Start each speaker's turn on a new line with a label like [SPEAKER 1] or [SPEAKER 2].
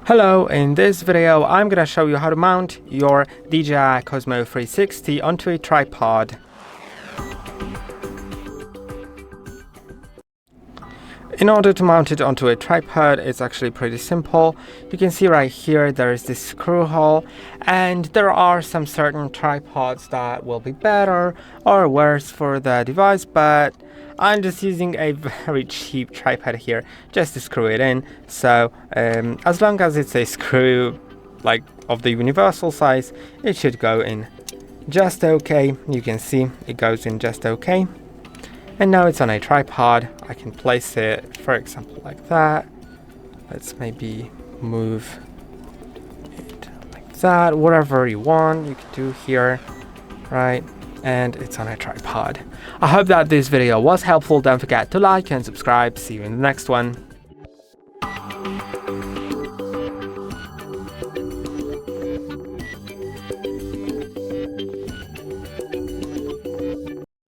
[SPEAKER 1] Hello, in this video I'm gonna show you how to mount your DJI Osmo 360 onto a tripod. In order to mount it onto a tripod, it's actually pretty simple. You can see right here there is this screw hole, and there are some certain tripods that will be better or worse for the device, but I'm just using a very cheap tripod here just to screw it in. So as long as it's a screw like of the universal size, it should go in just okay. You can see it goes in just okay. And now it's on a tripod. I can place it, for example, like that. Let's maybe move it like that. Whatever you want, you can do here, right? And it's on a tripod. I hope that this video was helpful. Don't forget to like and subscribe. See you in the next one.